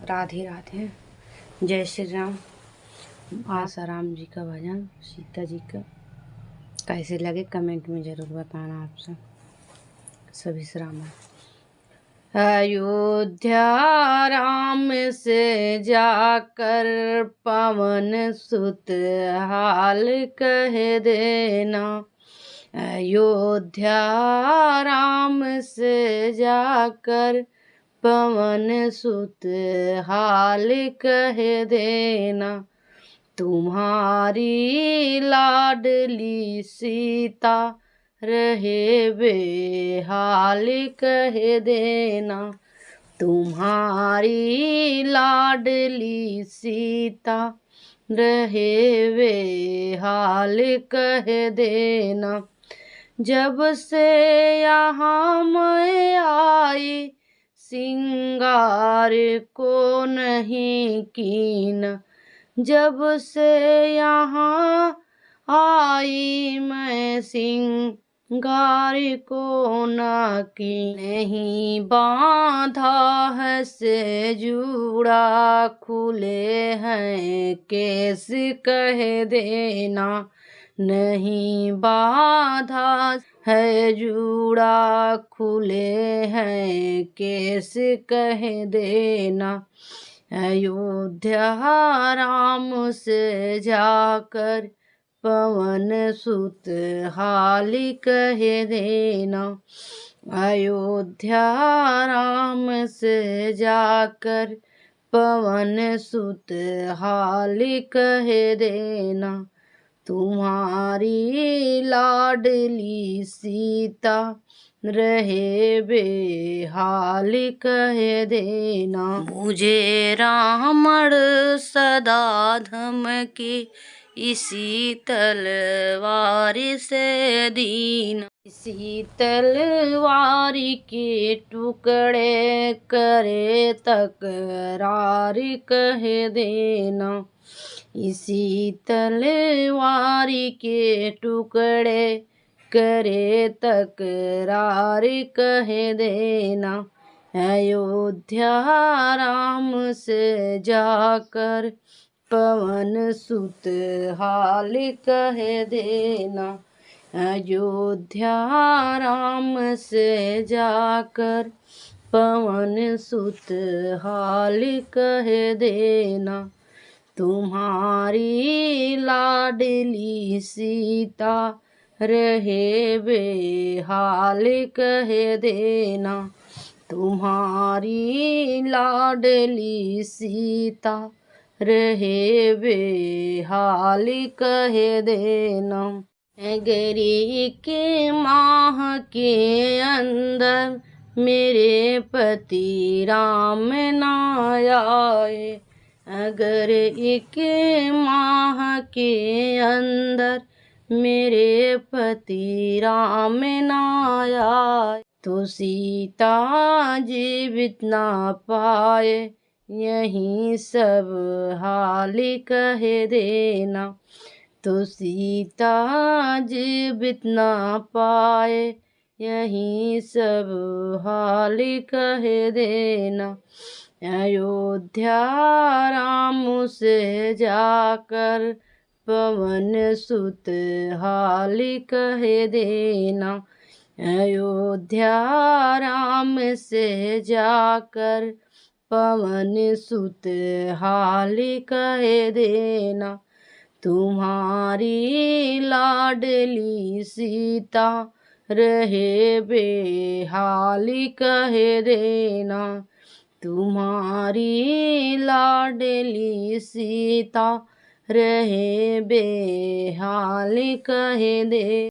राधे राधे। जय श्री राम। आसाराम जी का भजन, सीता जी का कैसे लगे कमेंट में ज़रूर बताना आपसे। सभी श्राम। अयोध्या राम से जाकर पवन सुत हाल कह देना। अयोध्या राम से जाकर पवन सुत हाल कह देना। तुम्हारी लाडली सीता रहे बेहाल कह देना। तुम्हारी लाडली सीता रहे बेहाल कह देना। जब से यहाँ मैं आई सिंगार को नहीं कीना। जब से यहाँ आई मैं सिंगार को न की। नहीं बांधा है से जूड़ा, खुले हैं केस कह देना। नहीं बांधा है जूड़ा, खुले हैं केस कह देना। अयोध्या राम से जाकर पवन सुत हाल कह देना। अयोध्या राम से जाकर पवन सुत हाल कह देना। तुम्हारी लाडली सीता रहे बेहाल कह देना। मुझे रावण सदा धमके इसी तलवार से दीना। इसी तलवार के टुकड़े करे तकरार कह देना। इसी तलवार के टुकड़े करे तकरार कह देना। अयोध्या राम से जाकर पवन सुत हाल कह देना। अयोध्या राम से जाकर पवन सुत हाल कह देना। तुम्हारी लाडली सीता रहे बेहाल कह देना। तुम्हारी लाडली सीता रहे बेहाल कह देना। गरी के माह के अंदर मेरे पति राम ना आए। अगर एक माह के अंदर मेरे पति राम ना आए, तो सीता जीवित ना पाए यही सब हाल कह देना। तो सीता जीवित ना पाए यही सब हाल कह देना। अयोध्या राम से जाकर पवन सुत हाल कह देना। अयोध्या राम से जाकर पवन सुत हाल कह देना। तुम्हारी लाडली सीता रहे बेहाल कह देना। तुम्हारी लाडली सीता रहे बेहाल कह दे।